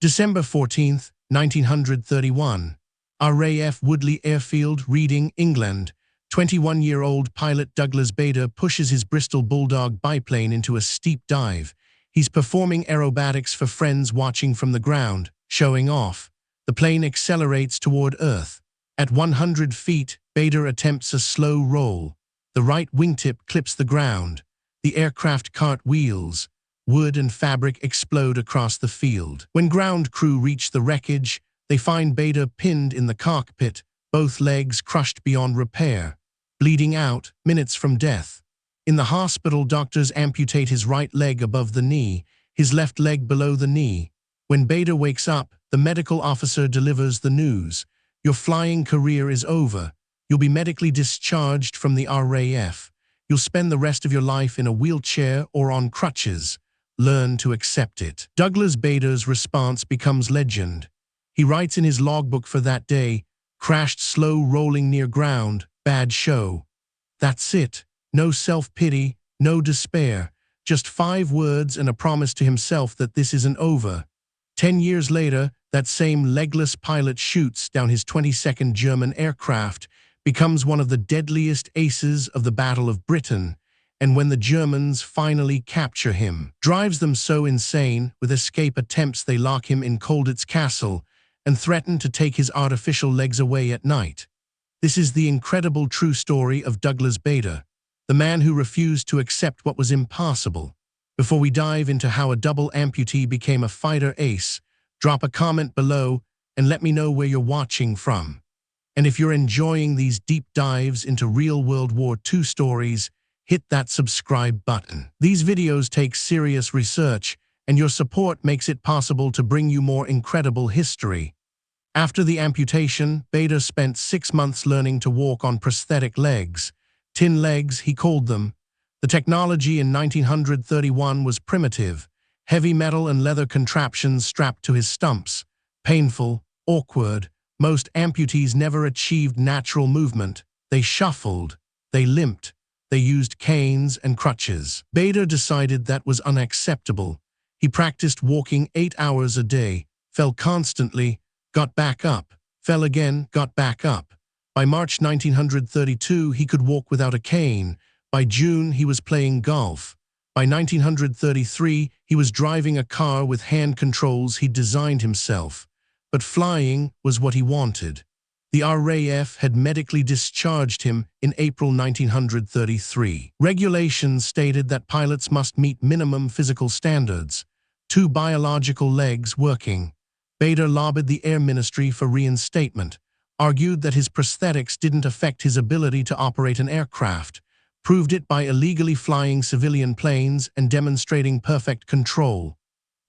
December 14, 1931. RAF Woodley Airfield, Reading, England. 21-year-old pilot Douglas Bader pushes his Bristol Bulldog biplane into a steep dive. He's performing aerobatics for friends watching from the ground, showing off. The plane accelerates toward Earth. At 100 feet, Bader attempts a slow roll. The right wingtip clips the ground. The aircraft cartwheels. Wood and fabric explode across the field. When ground crew reach the wreckage, they find Bader pinned in the cockpit, both legs crushed beyond repair, bleeding out, minutes from death. In the hospital, doctors amputate his right leg above the knee, his left leg below the knee. When Bader wakes up, the medical officer delivers the news. Your flying career is over. You'll be medically discharged from the RAF. You'll spend the rest of your life in a wheelchair or on crutches. Learn to accept it. Douglas Bader's response becomes legend. He writes in his logbook for that day, "Crashed slow rolling near ground, bad show." That's it. No self-pity, no despair. Just 5 words and a promise to himself that this isn't over. 10 years later, that same legless pilot shoots down his 22nd German aircraft, becomes one of the deadliest aces of the Battle of Britain, and when the Germans finally capture him, drives them so insane with escape attempts they lock him in Colditz Castle and threaten to take his artificial legs away at night. This is the incredible true story of Douglas Bader, the man who refused to accept what was impossible. Before we dive into how a double amputee became a fighter ace, drop a comment below and let me know where you're watching from. And if you're enjoying these deep dives into real World War II stories, hit that subscribe button. These videos take serious research, and your support makes it possible to bring you more incredible history. After the amputation, Bader spent 6 months learning to walk on prosthetic legs. Tin legs, he called them. The technology in 1931 was primitive. Heavy metal and leather contraptions strapped to his stumps. Painful, awkward. Most amputees never achieved natural movement. They shuffled. They limped. They used canes and crutches. Bader decided that was unacceptable. He practiced walking 8 hours a day, fell constantly, got back up, fell again, got back up. By March 1932, he could walk without a cane. By June, he was playing golf. By 1933, he was driving a car with hand controls he'd designed himself. But flying was what he wanted. The RAF had medically discharged him in April 1933. Regulations stated that pilots must meet minimum physical standards. 2 biological legs working. Bader lobbied the Air Ministry for reinstatement, argued that his prosthetics didn't affect his ability to operate an aircraft, proved it by illegally flying civilian planes and demonstrating perfect control.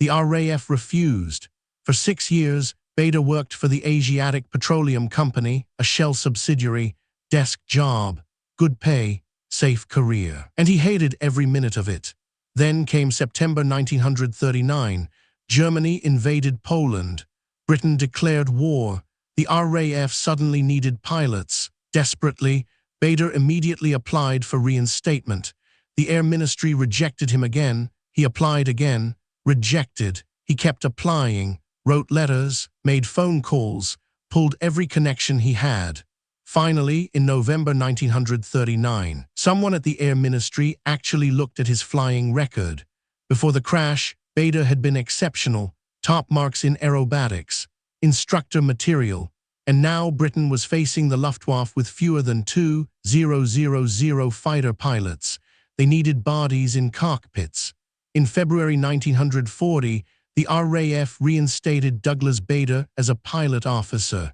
The RAF refused. For 6 years, Bader worked for the Asiatic Petroleum Company, a Shell subsidiary, desk job, good pay, safe career. And he hated every minute of it. Then came September 1939. Germany invaded Poland. Britain declared war. The RAF suddenly needed pilots. Desperately, Bader immediately applied for reinstatement. The Air Ministry rejected him again. He applied again. Rejected. He kept applying. Wrote letters, made phone calls, pulled every connection he had. Finally, in November 1939, someone at the Air Ministry actually looked at his flying record. Before the crash, Bader had been exceptional, top marks in aerobatics, instructor material, and now Britain was facing the Luftwaffe with fewer than 2,000 fighter pilots. They needed bodies in cockpits. In February 1940, the RAF reinstated Douglas Bader as a pilot officer.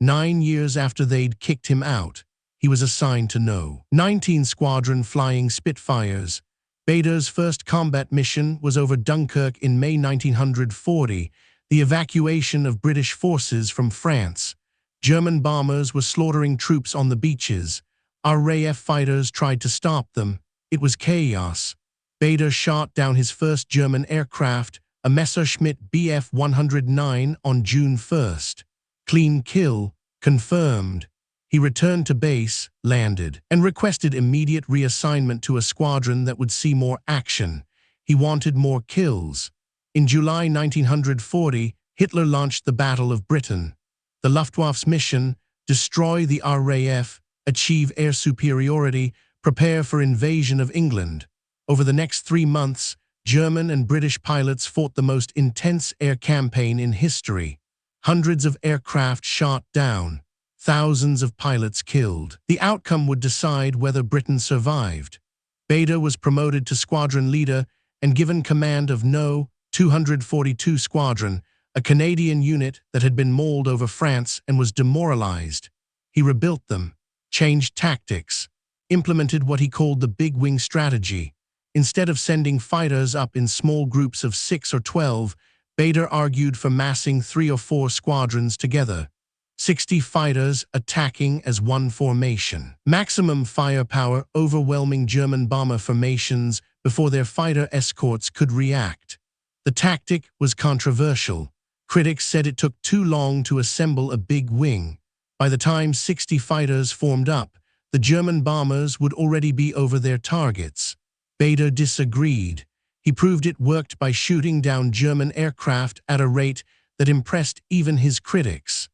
9 years after they'd kicked him out, he was assigned to No. 19 Squadron flying Spitfires. Bader's first combat mission was over Dunkirk in May 1940, the evacuation of British forces from France. German bombers were slaughtering troops on the beaches. RAF fighters tried to stop them. It was chaos. Bader shot down his first German aircraft, a Messerschmitt Bf 109, on June 1st. Clean kill, confirmed. He returned to base, landed, and requested immediate reassignment to a squadron that would see more action. He wanted more kills. In July 1940, Hitler launched the Battle of Britain. The Luftwaffe's mission: destroy the RAF, achieve air superiority, prepare for invasion of England. Over the next 3 months, German and British pilots fought the most intense air campaign in history. Hundreds of aircraft shot down, thousands of pilots killed. The outcome would decide whether Britain survived. Bader was promoted to squadron leader and given command of No. 242 Squadron, a Canadian unit that had been mauled over France and was demoralized. He rebuilt them, changed tactics, implemented what he called the big wing strategy. Instead of sending fighters up in small groups of 6 or 12, Bader argued for massing 3 or 4 squadrons together. 60 fighters attacking as one formation. Maximum firepower, overwhelming German bomber formations before their fighter escorts could react. The tactic was controversial. Critics said it took too long to assemble a big wing. By the time 60 fighters formed up, the German bombers would already be over their targets. Bader disagreed. He proved it worked by shooting down German aircraft at a rate that impressed even his critics.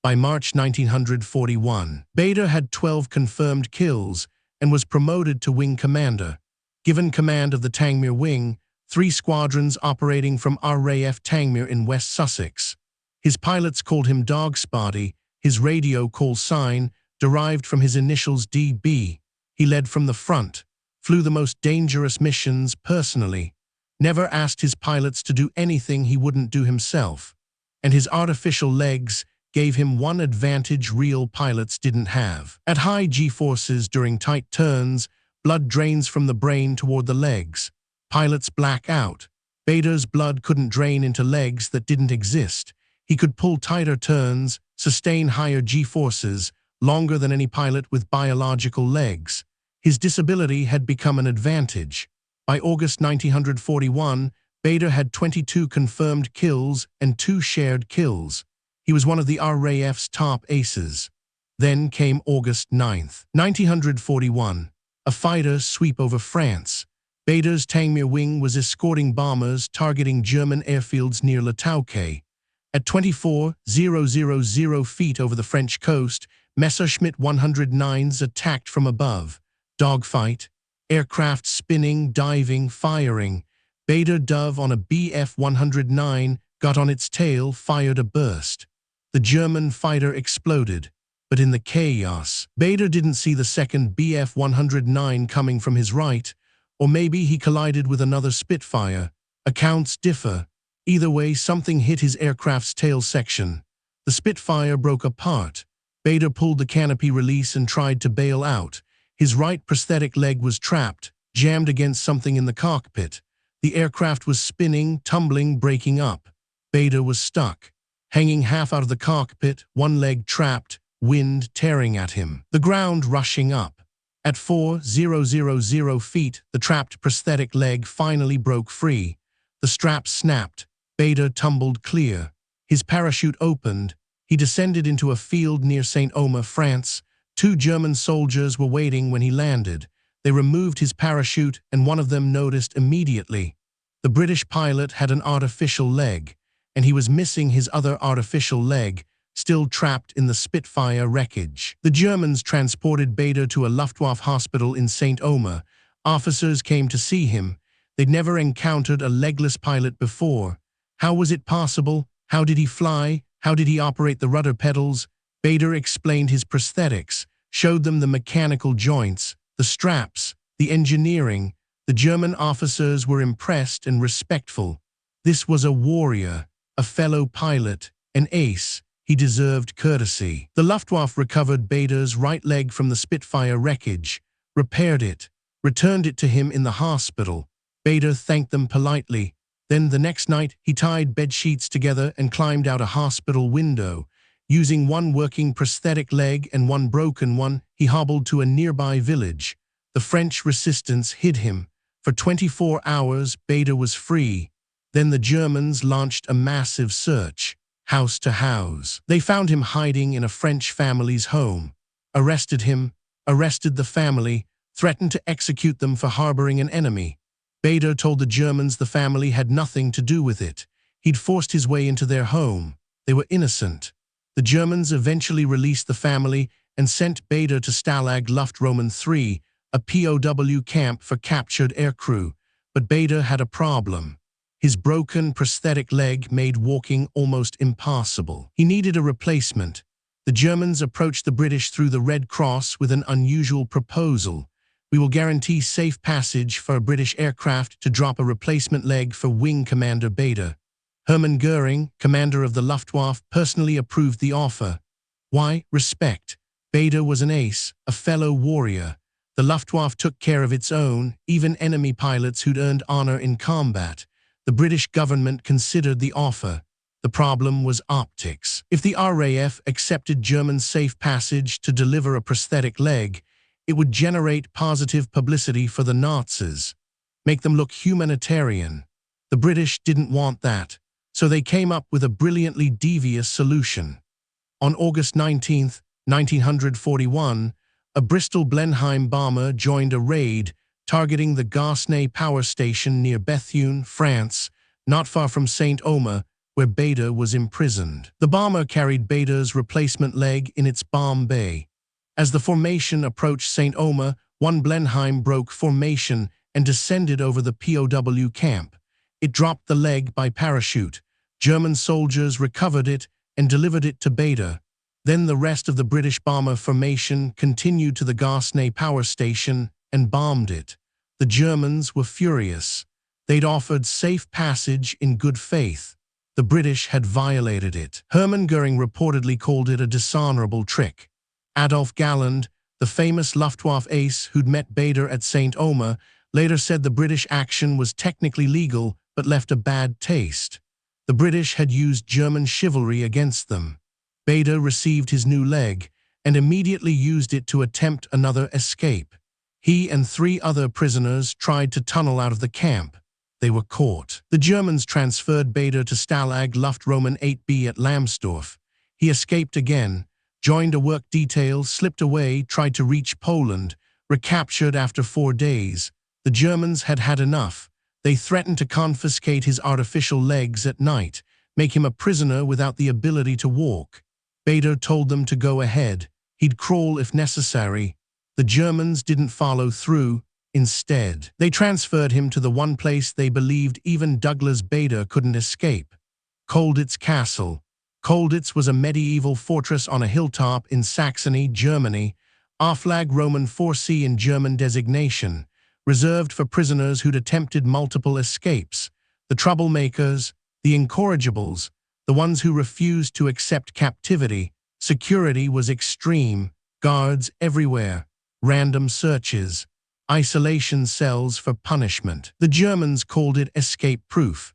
By March 1941, Bader had 12 confirmed kills and was promoted to wing commander. Given command of the Tangmere Wing, 3 squadrons operating from RAF Tangmere in West Sussex. His pilots called him Dog Spotty, his radio call sign derived from his initials DB. He led from the front, flew the most dangerous missions personally, never asked his pilots to do anything he wouldn't do himself. And his artificial legs gave him one advantage real pilots didn't have. At high G-forces during tight turns, blood drains from the brain toward the legs. Pilots black out. Bader's blood couldn't drain into legs that didn't exist. He could pull tighter turns, sustain higher G-forces, longer than any pilot with biological legs. His disability had become an advantage. By August 1941, Bader had 22 confirmed kills and 2 shared kills. He was one of the RAF's top aces. Then came August 9th, 1941, a fighter sweep over France. Bader's Tangmere Wing was escorting bombers targeting German airfields near Le Touquet. At 24,000 feet over the French coast, Messerschmitt 109s attacked from above. Dogfight, aircraft spinning, diving, firing. Bader dove on a Bf 109, got on its tail, fired a burst. The German fighter exploded, but in the chaos, Bader didn't see the second Bf 109 coming from his right, or maybe he collided with another Spitfire. Accounts differ. Either way, something hit his aircraft's tail section. The Spitfire broke apart. Bader pulled the canopy release and tried to bail out. His right prosthetic leg was trapped, jammed against something in the cockpit. The aircraft was spinning, tumbling, breaking up. Bader was stuck, hanging half out of the cockpit, one leg trapped, wind tearing at him. The ground rushing up. At 4,000 feet, the trapped prosthetic leg finally broke free. The strap snapped. Bader tumbled clear. His parachute opened. He descended into a field near St. Omer, France. 2 German soldiers were waiting when he landed. They removed his parachute, and one of them noticed immediately. The British pilot had an artificial leg, and he was missing his other artificial leg, still trapped in the Spitfire wreckage. The Germans transported Bader to a Luftwaffe hospital in St. Omer. Officers came to see him. They'd never encountered a legless pilot before. How was it possible? How did he fly? How did he operate the rudder pedals? Bader explained his prosthetics, showed them the mechanical joints, the straps, the engineering. The German officers were impressed and respectful. This was a warrior, a fellow pilot, an ace. He deserved courtesy. The Luftwaffe recovered Bader's right leg from the Spitfire wreckage, repaired it, returned it to him in the hospital. Bader thanked them politely. Then the next night, he tied bedsheets together and climbed out a hospital window. Using one working prosthetic leg and one broken one, he hobbled to a nearby village. The French resistance hid him. For 24 hours, Bader was free. Then the Germans launched a massive search, house to house. They found him hiding in a French family's home. Arrested him, arrested the family, threatened to execute them for harboring an enemy. Bader told the Germans the family had nothing to do with it. He'd forced his way into their home. They were innocent. The Germans eventually released the family and sent Bader to Stalag Luftwaffe 3, a POW camp for captured aircrew. But Bader had a problem. His broken prosthetic leg made walking almost impossible. He needed a replacement. The Germans approached the British through the Red Cross with an unusual proposal. We will guarantee safe passage for a British aircraft to drop a replacement leg for Wing Commander Bader. Hermann Goering, commander of the Luftwaffe, personally approved the offer. Why? Respect. Bader was an ace, a fellow warrior. The Luftwaffe took care of its own, even enemy pilots who'd earned honor in combat. The British government considered the offer. The problem was optics. If the RAF accepted German safe passage to deliver a prosthetic leg, it would generate positive publicity for the Nazis, make them look humanitarian. The British didn't want that, so they came up with a brilliantly devious solution. On August 19, 1941, a Bristol Blenheim bomber joined a raid targeting the Gassenay power station near Bethune, France, not far from Saint-Omer, where Bader was imprisoned. The bomber carried Bader's replacement leg in its bomb bay. As the formation approached Saint-Omer, one Blenheim broke formation and descended over the POW camp. It dropped the leg by parachute. German soldiers recovered it and delivered it to Bader. Then the rest of the British bomber formation continued to the Gassenay power station and bombed it. The Germans were furious. They'd offered safe passage in good faith. The British had violated it. Hermann Goering reportedly called it a dishonorable trick. Adolf Galland, the famous Luftwaffe ace who'd met Bader at Saint-Omer, later said the British action was technically legal but left a bad taste. The British had used German chivalry against them. Bader received his new leg and immediately used it to attempt another escape. He and 3 other prisoners tried to tunnel out of the camp. They were caught. The Germans transferred Bader to Stalag Luftwaffe 8B at Lambsdorff. He escaped again, joined a work detail, slipped away, tried to reach Poland, recaptured after 4 days. The Germans had had enough. They threatened to confiscate his artificial legs at night, make him a prisoner without the ability to walk. Bader told them to go ahead. He'd crawl if necessary. The Germans didn't follow through. Instead, they transferred him to the one place they believed even Douglas Bader couldn't escape: Colditz Castle. Colditz was a medieval fortress on a hilltop in Saxony, Germany, Auflag Roman 4C in German designation, reserved for prisoners who'd attempted multiple escapes, the troublemakers, the incorrigibles, the ones who refused to accept captivity. Security was extreme, guards everywhere, random searches, isolation cells for punishment. The Germans called it escape-proof.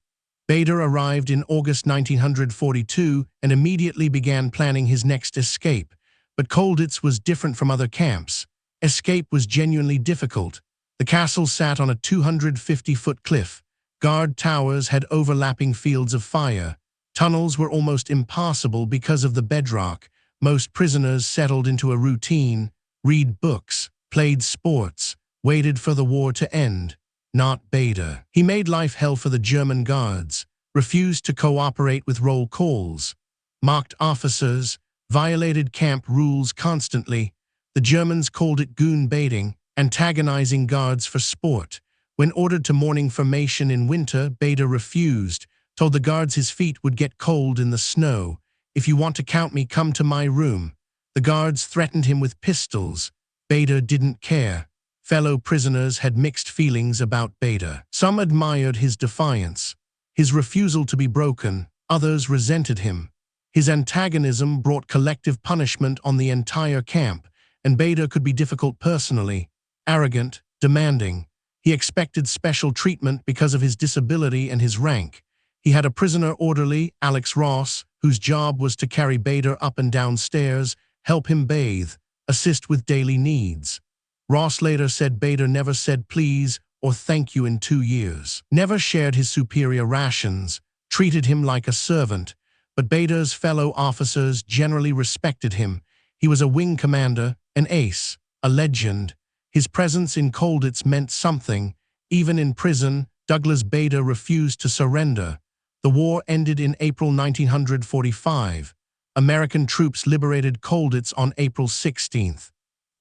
Bader arrived in August 1942 and immediately began planning his next escape. But Colditz was different from other camps. Escape was genuinely difficult. The castle sat on a 250-foot cliff. Guard towers had overlapping fields of fire. Tunnels were almost impossible because of the bedrock. Most prisoners settled into a routine, read books, played sports, waited for the war to end. Not Bader. He made life hell for the German guards, refused to cooperate with roll calls, mocked officers, violated camp rules constantly. The Germans called it goon baiting, antagonizing guards for sport. When ordered to morning formation in winter, Bader refused, told the guards his feet would get cold in the snow. If you want to count me, come to my room. The guards threatened him with pistols. Bader didn't care. Fellow prisoners had mixed feelings about Bader. Some admired his defiance, his refusal to be broken. Others resented him. His antagonism brought collective punishment on the entire camp, and Bader could be difficult personally, arrogant, demanding. He expected special treatment because of his disability and his rank. He had a prisoner orderly, Alex Ross, whose job was to carry Bader up and down stairs, help him bathe, assist with daily needs. Ross later said Bader never said please or thank you in 2 years, never shared his superior rations, treated him like a servant, but Bader's fellow officers generally respected him. He was a wing commander, an ace, a legend. His presence in Colditz meant something. Even in prison, Douglas Bader refused to surrender. The war ended in April 1945. American troops liberated Colditz on April 16.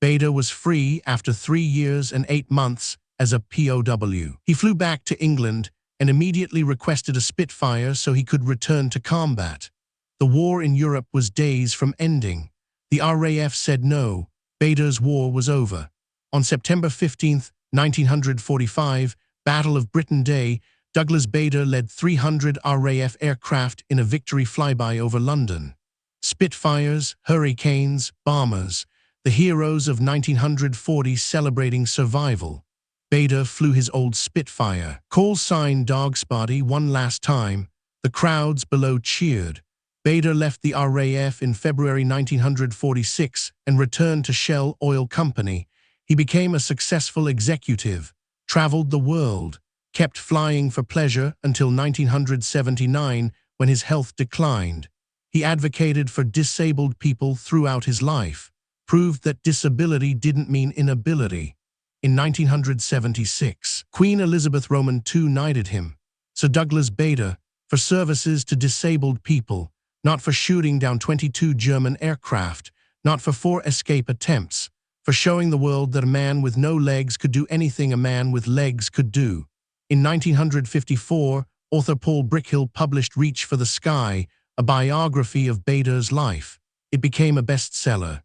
Bader was free after 3 years and 8 months as a POW. He flew back to England and immediately requested a Spitfire so he could return to combat. The war in Europe was days from ending. The RAF said no. Bader's war was over. On September 15, 1945, Battle of Britain Day, Douglas Bader led 300 RAF aircraft in a victory flyby over London. Spitfires, Hurricanes, bombers, the heroes of 1940 celebrating survival. Bader flew his old Spitfire. Call sign Dog Spotty one last time. The crowds below cheered. Bader left the RAF in February 1946 and returned to Shell Oil Company. He became a successful executive, traveled the world, kept flying for pleasure until 1979 when his health declined. He advocated for disabled people throughout his life, proved that disability didn't mean inability. In 1976, Queen Elizabeth II knighted him, Sir Douglas Bader, for services to disabled people, not for shooting down 22 German aircraft, not for 4 escape attempts, for showing the world that a man with no legs could do anything a man with legs could do. In 1954, author Paul Brickhill published Reach for the Sky, a biography of Bader's life. It became a bestseller.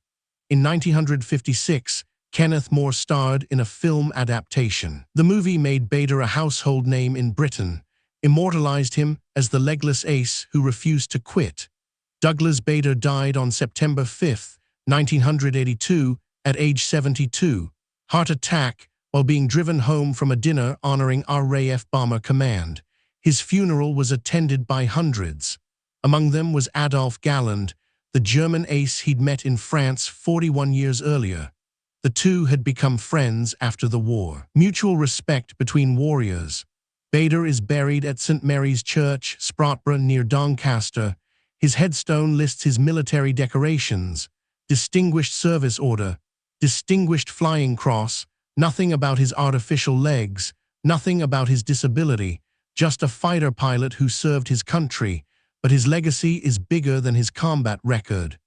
In 1956, Kenneth More starred in a film adaptation. The movie made Bader a household name in Britain, immortalized him as the legless ace who refused to quit. Douglas Bader died on September 5, 1982, at age 72, heart attack, while being driven home from a dinner honoring RAF Bomber Command. His funeral was attended by hundreds. Among them was Adolf Galland, the German ace he'd met in France 41 years earlier. The two had become friends after the war. Mutual respect between warriors. Bader is buried at St. Mary's Church, Sprotbrough near Doncaster. His headstone lists his military decorations: Distinguished Service Order, Distinguished Flying Cross, nothing about his artificial legs, nothing about his disability, just a fighter pilot who served his country, but his legacy is bigger than his combat record.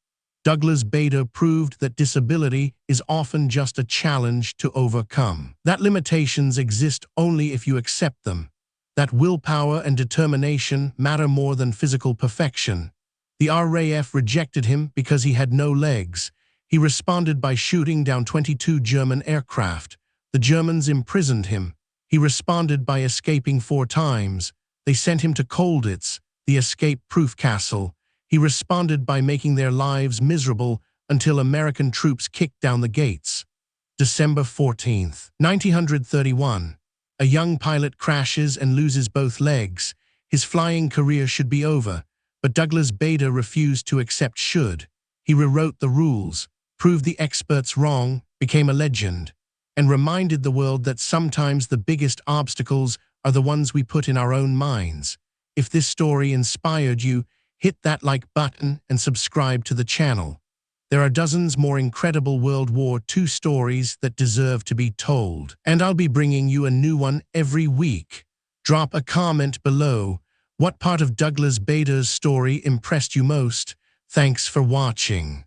Douglas Bader proved that disability is often just a challenge to overcome. That limitations exist only if you accept them. That willpower and determination matter more than physical perfection. The RAF rejected him because he had no legs. He responded by shooting down 22 German aircraft. The Germans imprisoned him. He responded by escaping 4 times. They sent him to Colditz, the escape-proof castle. He responded by making their lives miserable until American troops kicked down the gates. December 14, 1931. A young pilot crashes and loses both legs. His flying career should be over, but Douglas Bader refused to accept should. He rewrote the rules, proved the experts wrong, became a legend, and reminded the world that sometimes the biggest obstacles are the ones we put in our own minds. If this story inspired you, hit that like button and subscribe to the channel. There are dozens more incredible World War II stories that deserve to be told, and I'll be bringing you a new one every week. Drop a comment below. What part of Douglas Bader's story impressed you most? Thanks for watching.